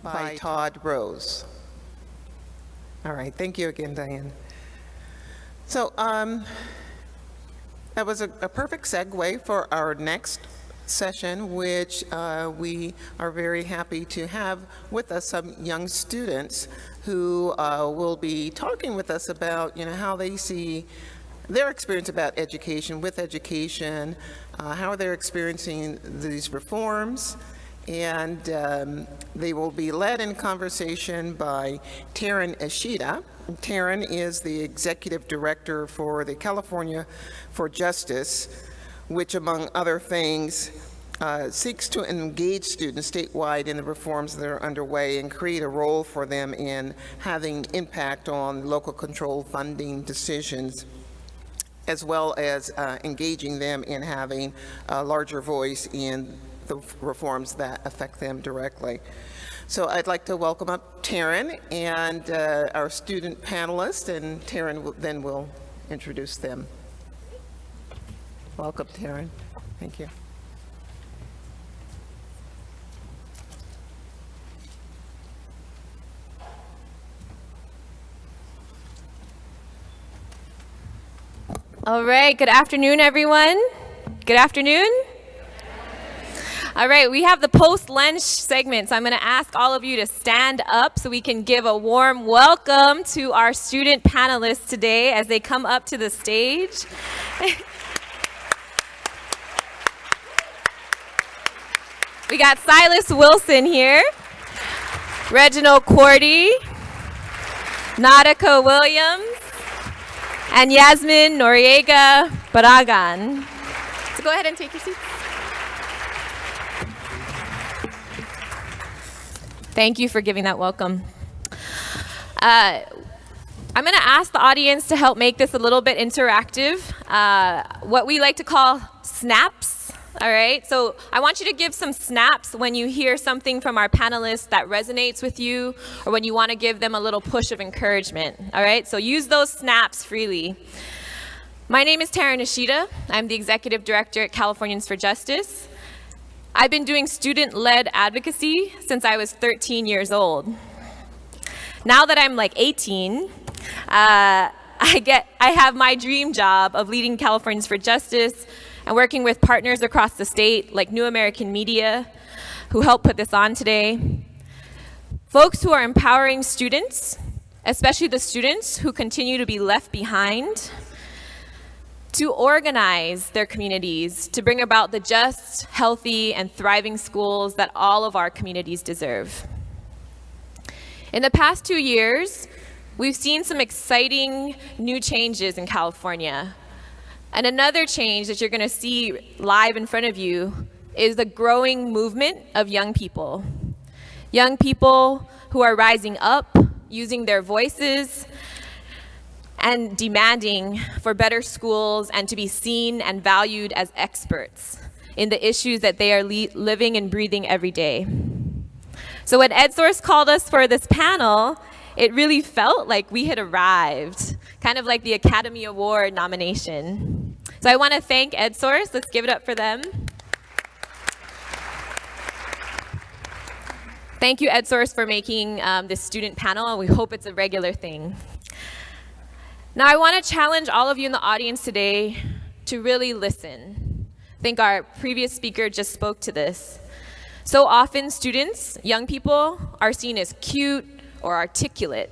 by Todd Rose. All right, thank you again, Diane. So that was a perfect segue for our next session, which we are very happy to have with us some young students who will be talking with us about, how they see their experience about education, with education, how they're experiencing these reforms. And they will be led in conversation by Taryn Ishida. Taryn is the Executive Director for the California for Justice, which, among other things, seeks to engage students statewide in the reforms that are underway and create a role for them in having impact on local control funding decisions, as well as engaging them in having a larger voice in the reforms that affect them directly. So I'd like to welcome up Taryn and our student panelists, and Taryn then will introduce them. Welcome, Taryn. Thank you. All right, good afternoon, everyone. Good afternoon. All right, we have the post-lunch segment, so I'm going to ask all of you to stand up so we can give a warm welcome to our student panelists today as they come up to the stage. We got Silas Wilson here, Reginald Cordy, Nautica Williams, and Yasmin Noriega Barragan. So go ahead and take your seats. Thank you for giving that welcome. I'm going to ask the audience to help make this a little bit interactive, what we like to call snaps. All right, so I want you to give some snaps when you hear something from our panelists that resonates with you, or when you want to give them a little push of encouragement. All right, so use those snaps freely. My name is Taryn Ishida. I'm the Executive Director at Californians for Justice. I've been doing student-led advocacy since I was 13 years old. Now that I'm like 18, I have my dream job of leading Californians for Justice and working with partners across the state like New American Media, who helped put this on today. Folks who are empowering students, especially the students who continue to be left behind, to organize their communities to bring about the just, healthy, and thriving schools that all of our communities deserve. In the past 2 years, we've seen some exciting new changes in California. And another change that you're going to see live in front of you is the growing movement of young people. Young people who are rising up, using their voices, and demanding for better schools and to be seen and valued as experts in the issues that they are living and breathing every day. So when EdSource called us for this panel, it really felt like we had arrived, kind of like the Academy Award nomination. So I want to thank EdSource. Let's give it up for them. Thank you, EdSource, for making this student panel, and we hope it's a regular thing. Now, I want to challenge all of you in the audience today to really listen. I think our previous speaker just spoke to this. So often, students, young people, are seen as cute or articulate,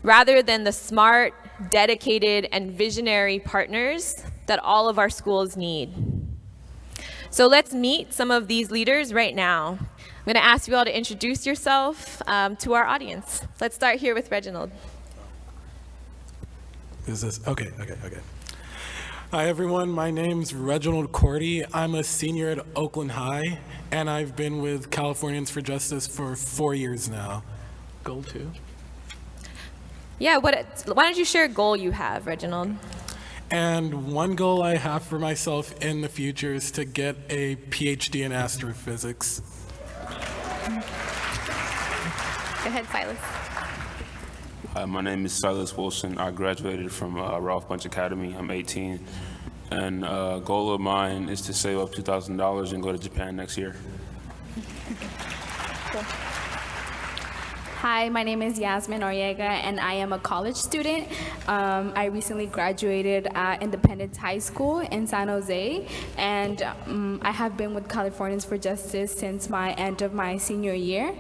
rather than the smart, dedicated, and visionary partners that all of our schools need. So let's meet some of these leaders right now. I'm going to ask you all to introduce yourself to our audience. Let's start here with Reginald. Is this okay? Hi everyone, my name's Reginald Cordy. I'm a senior at Oakland High, and I've been with Californians for Justice for 4 years now. Goal 2? Yeah, why don't you share a goal you have, Reginald? And one goal I have for myself in the future is to get a PhD in astrophysics. Go ahead, Silas. My name is Silas Wilson. I graduated from Ralph Bunche Academy. I'm 18. And a goal of mine is to save up $2,000 and go to Japan next year. Cool. Hi, my name is Yasmin Oriega, and I am a college student. I recently graduated at Independence High School in San Jose, and I have been with Californians for Justice since my end of my senior year.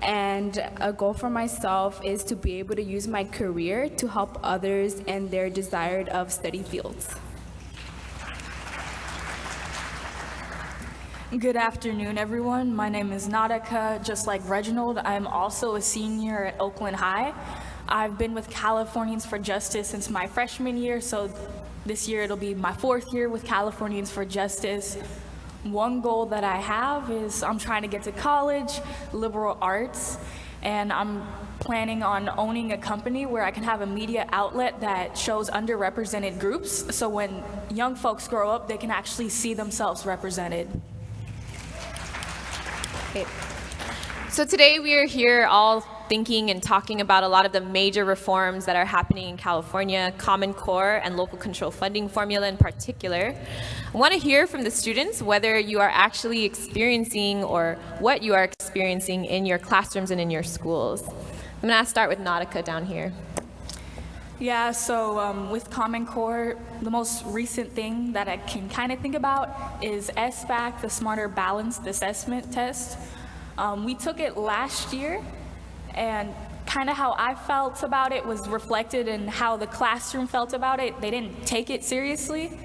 And a goal for myself is to be able to use my career to help others in their desired of study fields. Good afternoon, everyone. My name is Nautica. Just like Reginald, I'm also a senior at Oakland High. I've been with Californians for Justice since my freshman year, so this year it'll be my 4th year with Californians for Justice. One goal that I have is I'm trying to get to college, liberal arts, and I'm planning on owning a company where I can have a media outlet that shows underrepresented groups, so when young folks grow up, they can actually see themselves represented. So today we are here all thinking and talking about a lot of the major reforms that are happening in California, Common Core and local control funding formula in particular. I want to hear from the students whether you are actually experiencing or what you are experiencing in your classrooms and in your schools. I'm going to start with Nautica down here. Yeah, so with Common Core, the most recent thing that I can kind of think about is SBAC, the Smarter Balanced Assessment Test. We took it last year, and kind of how I felt about it was reflected in how the classroom felt about it. They didn't take it seriously.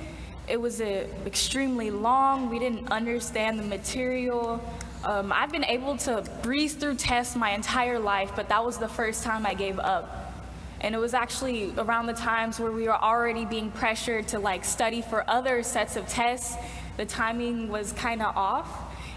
It was extremely long. We didn't understand the material. I've been able to breeze through tests my entire life, but that was the first time I gave up. And it was actually around the times where we were already being pressured to study for other sets of tests. The timing was kind of off,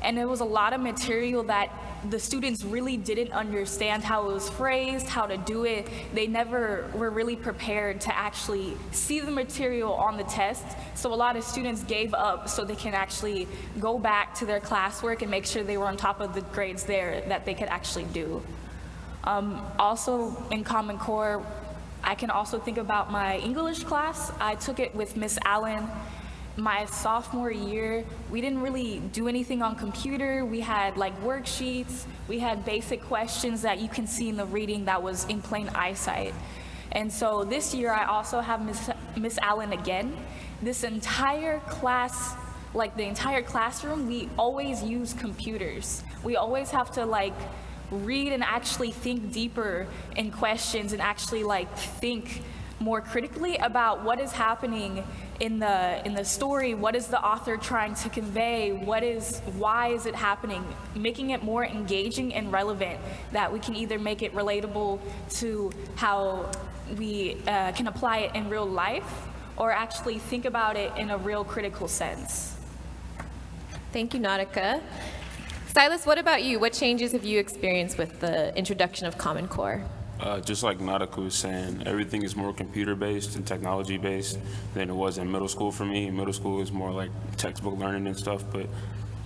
and there was a lot of material that the students really didn't understand how it was phrased, how to do it. They never were really prepared to actually see the material on the test. So a lot of students gave up so they can actually go back to their classwork and make sure they were on top of the grades there that they could actually do. Also in Common Core, I can also think about my English class. I took it with Miss Allen my sophomore year. We didn't really do anything on computer. We had worksheets. We had basic questions that you can see in the reading that was in plain eyesight. And so this year I also have Miss Allen again. This entire class, the entire classroom, we always use computers. We always have to read and actually think deeper in questions and actually think more critically about what is happening in the story. What is the author trying to convey? Why is it happening? Making it more engaging and relevant, that we can either make it relatable to how we can apply it in real life, or actually think about it in a real critical sense. Thank you, Nautica. Silas, what about you? What changes have you experienced with the introduction of Common Core? Just like Nautica was saying, everything is more computer-based and technology-based than it was in middle school for me. In middle school, it was more like textbook learning and stuff, but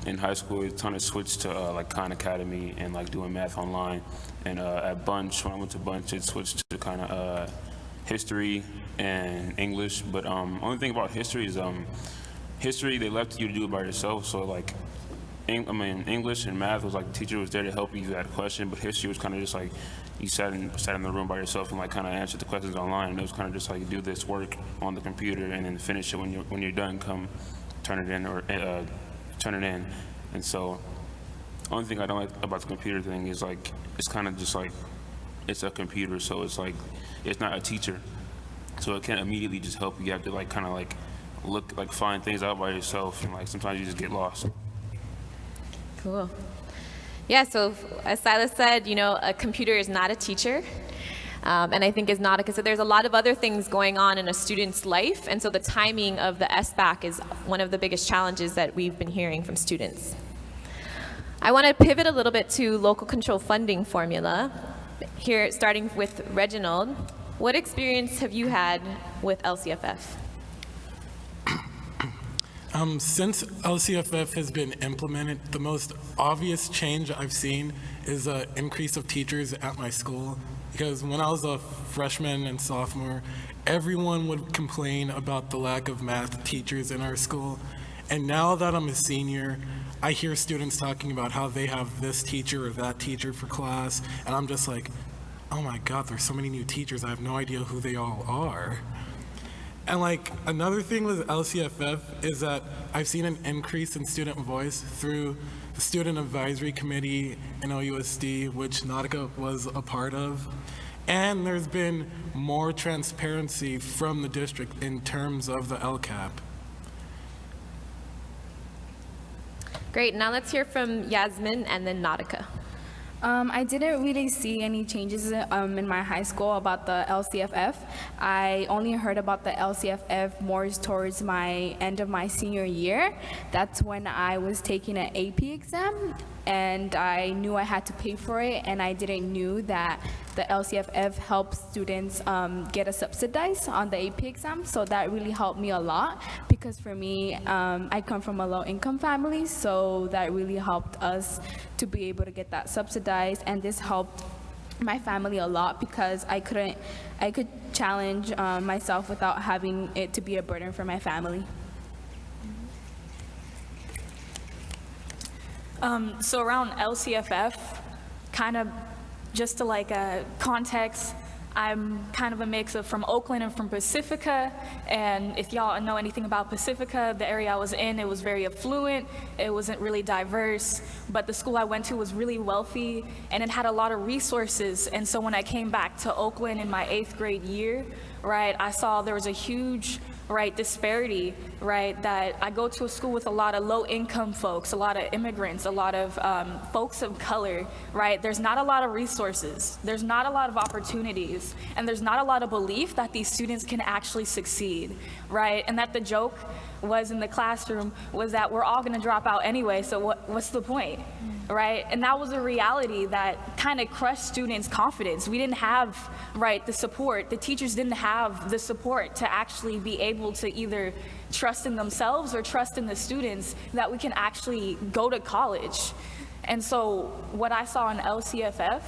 in high school, it kind of switched to Khan Academy and doing math online. And at Bunch, when I went to Bunch, it switched to kind of history and English. But only thing about history is history, they left you to do it by yourself. So English and math was the teacher was there to help you if you had a question, but history was kind of just you sat in the room by yourself and kind of answered the questions online, and it was kind of just do this work on the computer and then finish it when you're done. Come turn it in or turn it in. And so, only thing I don't like about the computer thing is it's kind of just it's a computer, so it's it's not a teacher, so it can't immediately just help you. You have to kind of look find things out by yourself, and sometimes you just get lost. Cool. Yeah, so as Silas said, a computer is not a teacher. And I think as Nautica said, there's a lot of other things going on in a student's life. And so the timing of the SBAC is one of the biggest challenges that we've been hearing from students. I want to pivot a little bit to local control funding formula. Here, starting with Reginald, what experience have you had with LCFF? Since LCFF has been implemented, the most obvious change I've seen is an increase of teachers at my school. Because when I was a freshman and sophomore, everyone would complain about the lack of math teachers in our school. And now that I'm a senior, I hear students talking about how they have this teacher or that teacher for class, and I'm just like, oh my God, there's so many new teachers, I have no idea who they all are. And like another thing with LCFF is that I've seen an increase in student voice through the Student Advisory Committee in OUSD, which Nautica was a part of. And there's been more transparency from the district in terms of the LCAP. Great, now let's hear from Yasmin and then Nautica. I didn't really see any changes in my high school about the LCFF. I only heard about the LCFF more towards my end of my senior year. That's when I was taking an AP exam, and I knew I had to pay for it, and I didn't knew that the LCFF helps students get a subsidized on the AP exam, so that really helped me a lot, because for me, I come from a low-income family, so that really helped us to be able to get that subsidized, and this helped my family a lot because I could challenge myself without having it to be a burden for my family. So around LCFF, kind of just to like context, I'm kind of a mix of from Oakland and from Pacifica, and if y'all know anything about Pacifica, the area I was in, it was very affluent, it wasn't really diverse, but the school I went to was really wealthy, and it had a lot of resources, and so when I came back to Oakland in my 8th grade year, right, I saw there was a huge disparity, right, that I go to a school with a lot of low-income folks, a lot of immigrants, a lot of folks of color, right? There's not a lot of resources, there's not a lot of opportunities, and there's not a lot of belief that these students can actually succeed, right? And that the joke was in the classroom was that we're all gonna drop out anyway, so what's the point? Right? And that was a reality that kind of crushed students' confidence. We didn't have, the support. The teachers didn't have the support to actually be able to either trust in themselves or trust in the students that we can actually go to college. And so what I saw in LCFF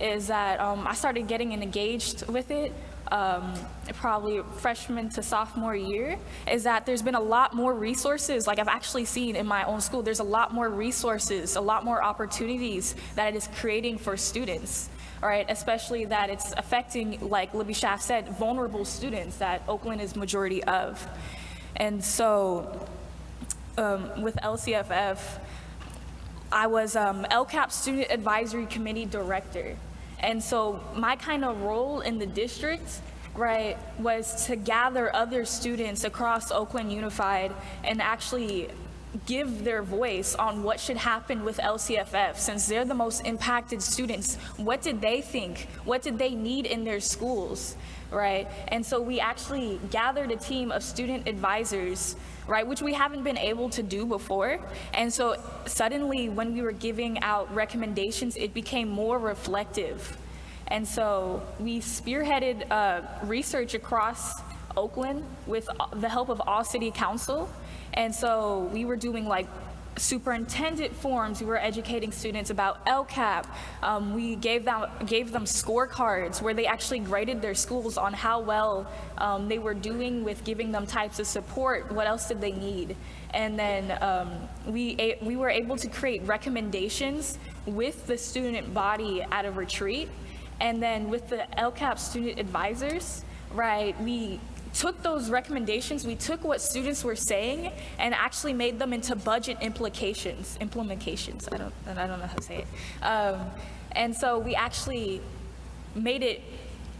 is that I started getting engaged with it probably freshman to sophomore year, is that there's been a lot more resources, like I've actually seen in my own school, there's a lot more resources, a lot more opportunities that it is creating for students, right? Especially that it's affecting, like Libby Schaff said, vulnerable students that Oakland is majority of. And so with LCFF, I was LCAP Student Advisory Committee Director. And so my kind of role in the district, right, was to gather other students across Oakland Unified and actually give their voice on what should happen with LCFF, since they're the most impacted students. What did they think? What did they need in their schools, right? And so we actually gathered a team of student advisors, right, which we haven't been able to do before. And so suddenly when we were giving out recommendations, it became more reflective. And so we spearheaded research across Oakland with the help of all city council. And so we were doing like superintendent forums, we were educating students about LCAP. We gave them scorecards where they actually graded their schools on how well they were doing with giving them types of support, what else did they need. And then we were able to create recommendations with the student body at a retreat. And then with the LCAP student advisors, right, we took those recommendations, we took what students were saying and actually made them into budget implementations. I don't know how to say it. And so we actually made it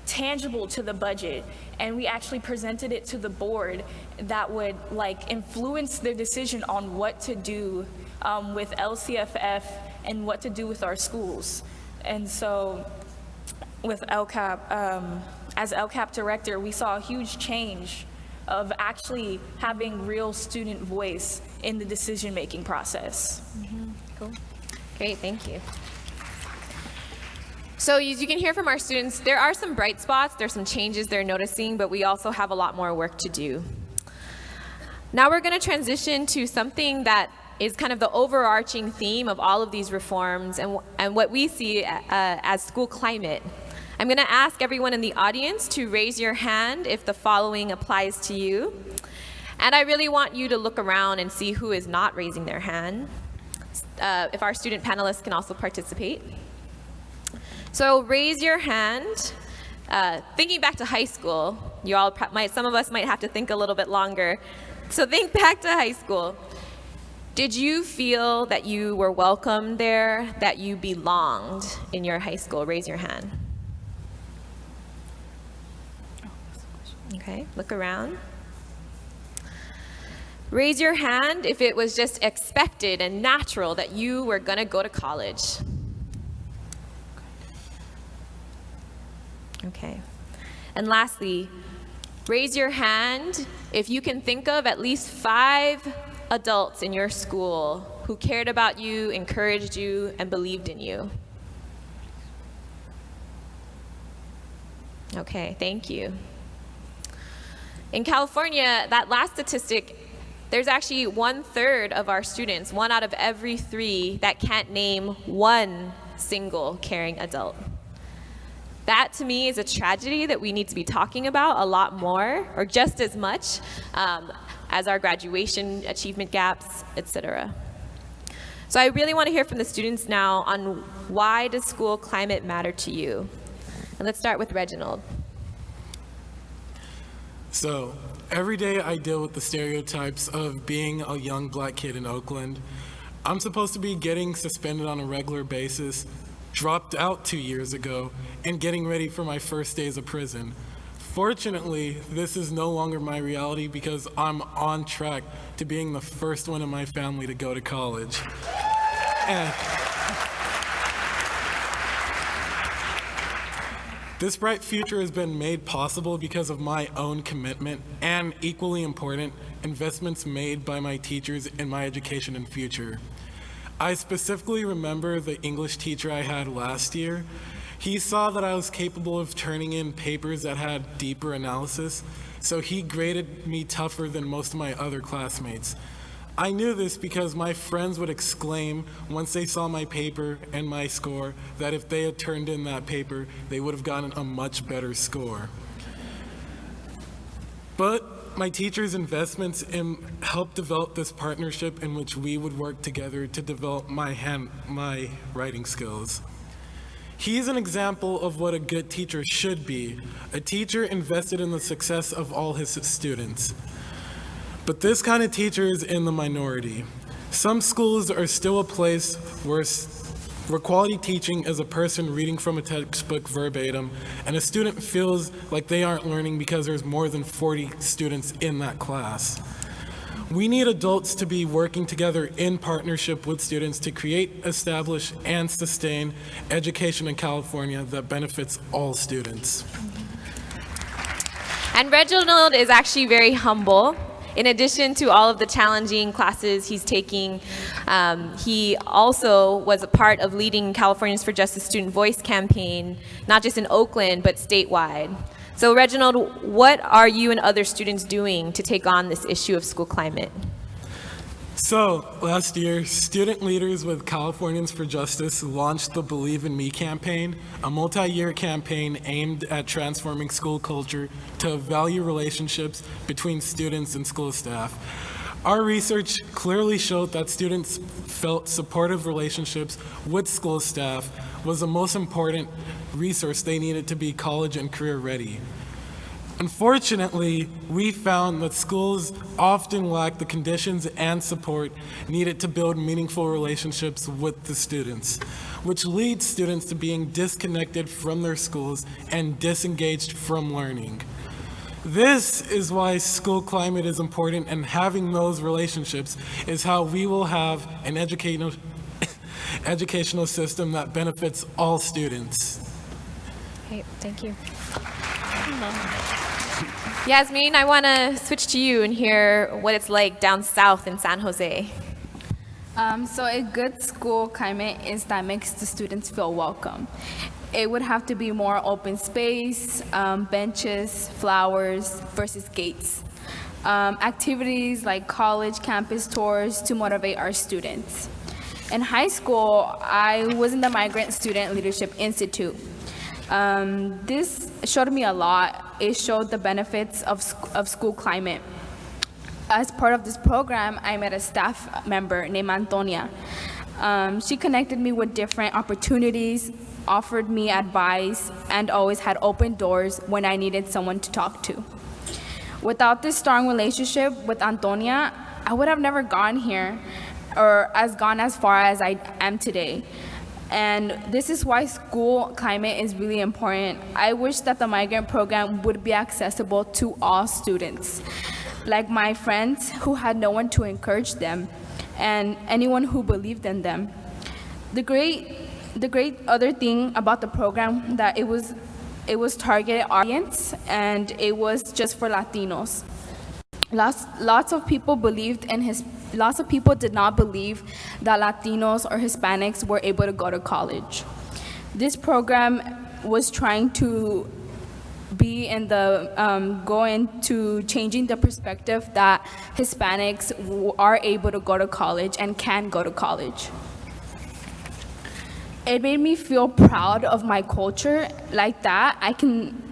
tangible to the budget, and we actually presented it to the board that would like influence their decision on what to do with LCFF and what to do with our schools. And so with LCAP, as LCAP director, we saw a huge change of actually having real student voice in the decision-making process. Mm-hmm. Cool. Great, thank you. So as you can hear from our students, there are some bright spots, there's some changes they're noticing, but we also have a lot more work to do. Now we're going to transition to something that is kind of the overarching theme of all of these reforms and what we see as school climate. I'm going to ask everyone in the audience to raise your hand if the following applies to you. And I really want you to look around and see who is not raising their hand. if our student panelists can also participate. So raise your hand. Thinking back to high school, you all some of us might have to think a little bit longer. So think back to high school. Did you feel that you were welcome there, that you belonged in your high school? Raise your hand. Okay, look around. Raise your hand if it was just expected and natural that you were gonna go to college. Okay. And lastly, raise your hand if you can think of at least 5 adults in your school who cared about you, encouraged you, and believed in you. Okay, thank you. In California, that last statistic, there's actually 1/3 of our students, 1 out of every 3, that can't name one single caring adult. That, to me, is a tragedy that we need to be talking about a lot more, or just as much, as our graduation achievement gaps, etc. So I really want to hear from the students now on why does school climate matter to you? And let's start with Reginald. So, every day I deal with the stereotypes of being a young black kid in Oakland. I'm supposed to be getting suspended on a regular basis, dropped out 2 years ago, and getting ready for my first days of prison. Fortunately, this is no longer my reality because I'm on track to being the first one in my family to go to college. And this bright future has been made possible because of my own commitment and, equally important, investments made by my teachers in my education and future. I specifically remember the English teacher I had last year. He saw that I was capable of turning in papers that had deeper analysis, so he graded me tougher than most of my other classmates. I knew this because my friends would exclaim once they saw my paper and my score that if they had turned in that paper, they would have gotten a much better score. But my teacher's investments helped develop this partnership in which we would work together to develop my writing skills. He's an example of what a good teacher should be, a teacher invested in the success of all his students. But this kind of teacher is in the minority. Some schools are still a place where quality teaching is a person reading from a textbook verbatim, and a student feels like they aren't learning because there's more than 40 students in that class. We need adults to be working together in partnership with students to create, establish, and sustain education in California that benefits all students. And Reginald is actually very humble. In addition to all of the challenging classes he's taking, he also was a part of leading Californians for Justice Student Voice campaign, not just in Oakland, but statewide. So Reginald, what are you and other students doing to take on this issue of school climate? So, last year, student leaders with Californians for Justice launched the Believe in Me campaign, a multi-year campaign aimed at transforming school culture to value relationships between students and school staff. Our research clearly showed that students felt supportive relationships with school staff was the most important resource they needed to be college and career ready. Unfortunately, we found that schools often lack the conditions and support needed to build meaningful relationships with the students, which leads students to being disconnected from their schools and disengaged from learning. This is why school climate is important, and having those relationships is how we will have an educational system that benefits all students. Okay, thank you. Yasmin, I want to switch to you and hear what it's like down south in San Jose. So a good school climate is that makes the students feel welcome. It would have to be more open space, benches, flowers versus gates. Activities like college campus tours to motivate our students. In high school, I was in the Migrant Student Leadership Institute. This showed me a lot. It showed the benefits of school climate. As part of this program, I met a staff member named Antonia. She connected me with different opportunities, offered me advice, and always had open doors when I needed someone to talk to. Without this strong relationship with Antonia, I would have never gone here or gone as far as I am today. And this is why school climate is really important. I wish that the migrant program would be accessible to all students, like my friends who had no one to encourage them, and anyone who believed in them. The great other thing about the program that it was targeted audience, and it was just for Latinos. Lots of people did not believe that Latinos or Hispanics were able to go to college. This program was trying to go into changing the perspective that Hispanics are able to go to college and can go to college. It made me feel proud of my culture. Like that,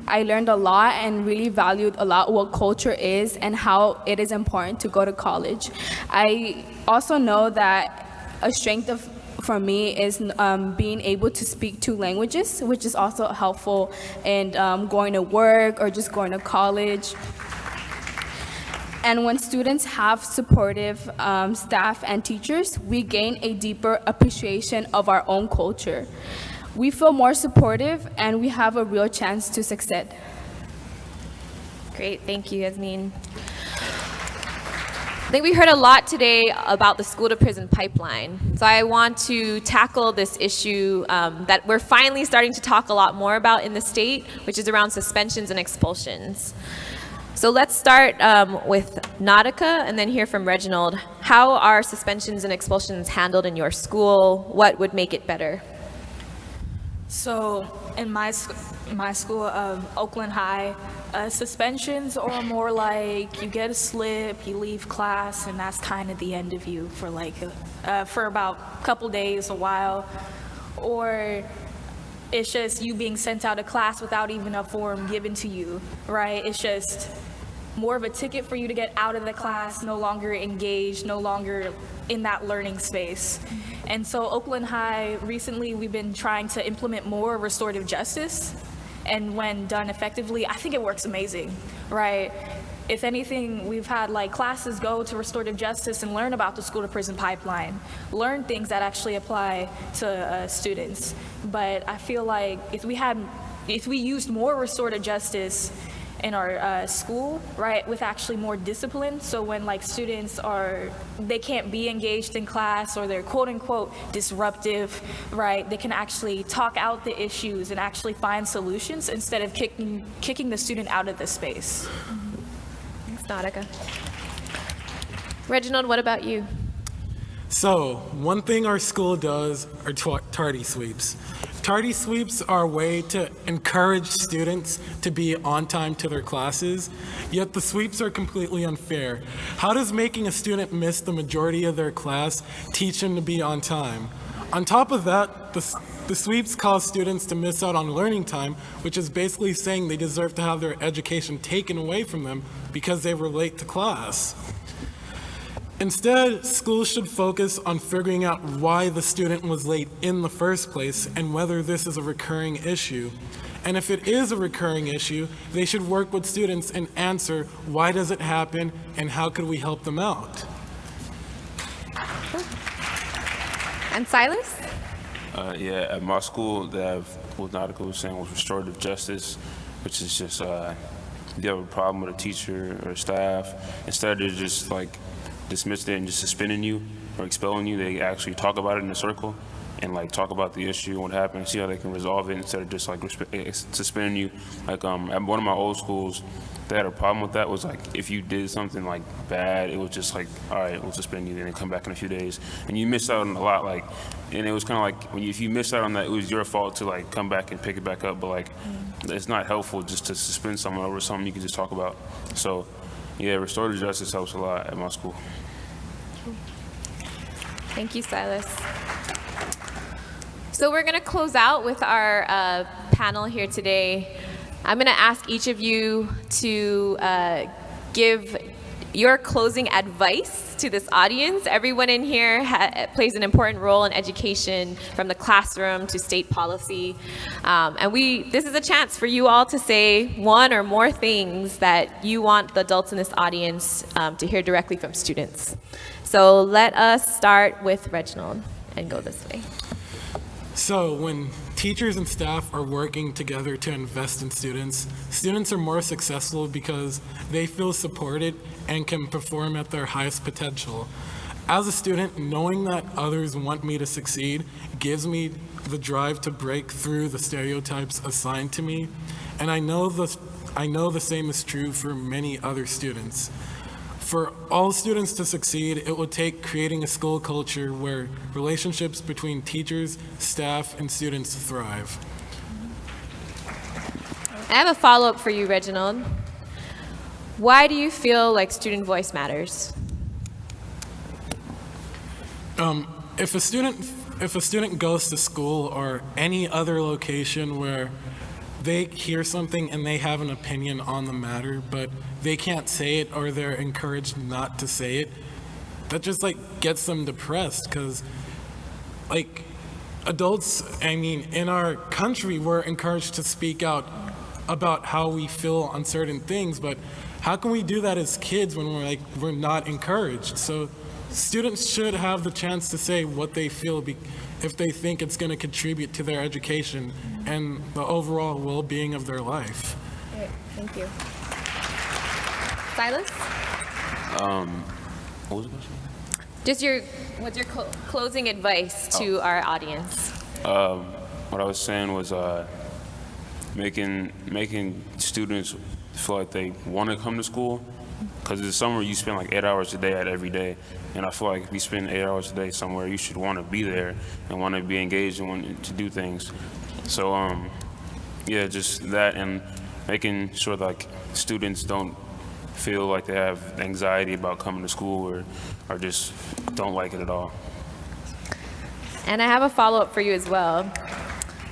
I learned a lot and really valued a lot what culture is and how it is important to go to college. I also know that a strength for me is being able to speak two languages, which is also helpful in going to work or just going to college. And when students have supportive staff and teachers, we gain a deeper appreciation of our own culture. We feel more supportive and we have a real chance to succeed. Great, thank you, Yasmin. I think we heard a lot today about the school to prison pipeline. So I want to tackle this issue that we're finally starting to talk a lot more about in the state, which is around suspensions and expulsions. So let's start with Nautica and then hear from Reginald. How are suspensions and expulsions handled in your school? What would make it better? So in my school, Oakland High, suspensions are more like you get a slip, you leave class, and that's kind of the end of you for about a couple days, a while. Or it's just you being sent out of class without even a form given to you, right? It's just more of a ticket for you to get out of the class, no longer engaged, no longer in that learning space. And so Oakland High, recently we've been trying to implement more restorative justice, and when done effectively, I think it works amazing, right? If anything, we've had classes go to restorative justice and learn about the school to prison pipeline, learn things that actually apply to students. But I feel like if we used more restorative justice in our school, right, with actually more discipline, so when students they can't be engaged in class or they're quote unquote disruptive, right, they can actually talk out the issues and actually find solutions instead of kicking the student out of the space. Thanks, Nautica. Reginald, what about you? So, one thing our school does are tardy sweeps. Tardy sweeps are a way to encourage students to be on time to their classes, yet the sweeps are completely unfair. How does making a student miss the majority of their class teach them to be on time? On top of that, the sweeps cause students to miss out on learning time, which is basically saying they deserve to have their education taken away from them because they were late to class. Instead, schools should focus on figuring out why the student was late in the first place and whether this is a recurring issue. And if it is a recurring issue, they should work with students and answer why does it happen and how could we help them out. And Silas? Yeah, at my school, they have what Nautica was saying was restorative justice, which is just if you have a problem with a teacher or staff, instead of just dismiss it and just suspending you or expelling you, they actually talk about it in a circle and talk about the issue and what happened, see how they can resolve it instead of just suspending you. At one of my old schools, they had a problem with that. Was if you did something bad, it was just all right, we'll suspend you and then come back in a few days, and you missed out on a lot. And it was kind of if you missed out on that, it was your fault to come back and pick it back up. But it's not helpful just to suspend someone over something you can just talk about. So yeah, restorative justice helps a lot at my school. Thank you, Silas. So we're going to close out with our panel here today. I'm going to ask each of you to give your closing advice to this audience. Everyone in here plays an important role in education, from the classroom to state policy. And this is a chance for you all to say one or more things that you want the adults in this audience to hear directly from students. So let us start with Reginald and go this way. So when teachers and staff are working together to invest in students, students are more successful because they feel supported and can perform at their highest potential. As a student, knowing that others want me to succeed gives me the drive to break through the stereotypes assigned to me, and I know the same is true for many other students. For all students to succeed, it will take creating a school culture where relationships between teachers, staff, and students thrive. I have a follow-up for you, Reginald. Why do you feel like student voice matters? If a student goes to school or any other location where they hear something and they have an opinion on the matter, but they can't say it or they're encouraged not to say it, that just gets them depressed, because adults, in our country, we're encouraged to speak out about how we feel on certain things, but how can we do that as kids when we're not encouraged? So students should have the chance to say what they feel if they think it's going to contribute to their education and the overall well-being of their life. Great, thank you. Silas? What was the question? What's your closing advice to our audience? What I was saying was making students feel like they want to come to school, because in the summer you spend 8 hours a day at every day, and I feel like if you spend 8 hours a day somewhere, you should want to be there and want to be engaged and want to do things. So yeah, just that, and making sure that students don't feel like they have anxiety about coming to school or just don't like it at all. And I have a follow-up for you as well.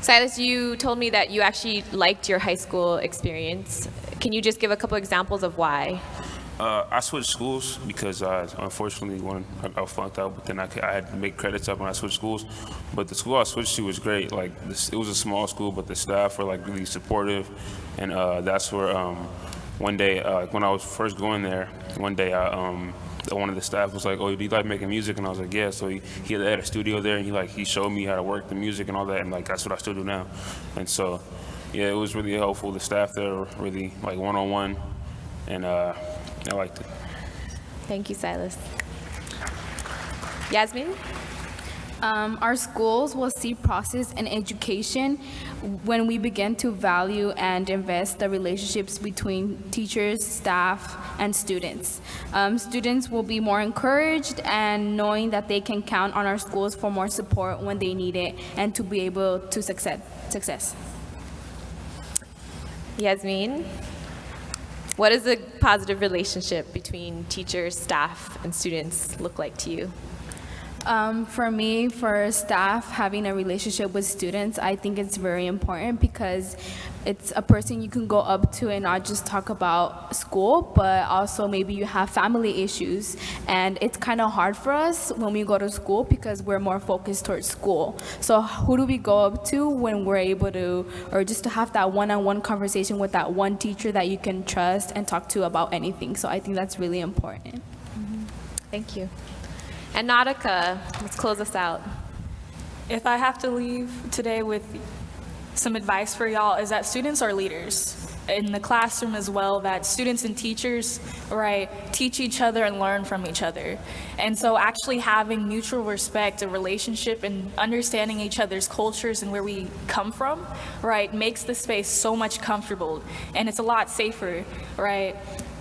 Silas, you told me that you actually liked your high school experience. Can you just give a couple examples of why? I switched schools because unfortunately I flunked out, but then I had to make credits up when I switched schools. But the school I switched to was great. It was a small school, but the staff were really supportive, and that's where one day when I was first going there, one day one of the staff was like, "Oh, do you like making music?" And I was like, "Yeah." So he had a studio there, and he showed me how to work the music and all that, and that's what I still do now. And so yeah, it was really helpful. The staff there were really one-on-one, and I liked it. Thank you, Silas. Yasmin? Our schools will see process and education when we begin to value and invest the relationships between teachers, staff, and students. Students will be more encouraged and knowing that they can count on our schools for more support when they need it and to be able to success. Yasmin? What does a positive relationship between teachers, staff, and students look like to you? For me, for staff, having a relationship with students, I think it's very important because it's a person you can go up to and not just talk about school, but also maybe you have family issues. And it's kind of hard for us when we go to school because we're more focused towards school. So who do we go up to when we're able to, or just to have that one-on-one conversation with that one teacher that you can trust and talk to about anything? So I think that's really important. Thank you. And Nautica, let's close us out. If I have to leave today with some advice for y'all, is that students are leaders in the classroom as well, that students and teachers, teach each other and learn from each other. And so actually having mutual respect, a relationship, and understanding each other's cultures and where we come from, makes the space so much comfortable, and it's a lot safer,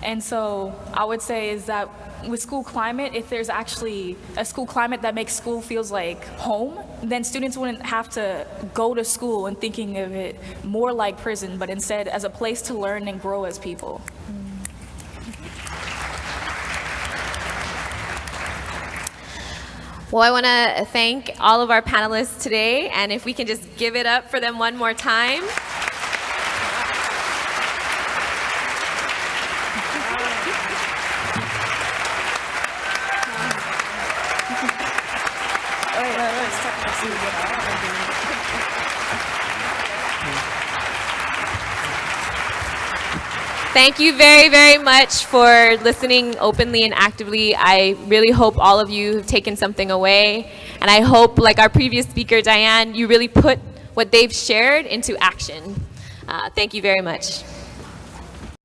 And so I would say is that with school climate, if there's actually a school climate that makes school feels like home, then students wouldn't have to go to school and thinking of it more like prison, but instead as a place to learn and grow as people. Well, I want to thank all of our panelists today, and if we can just give it up for them one more time. Thank you very, very much for listening openly and actively. I really hope all of you have taken something away. And I hope, like our previous speaker, Diane, you really put what they've shared into action. Thank you very much.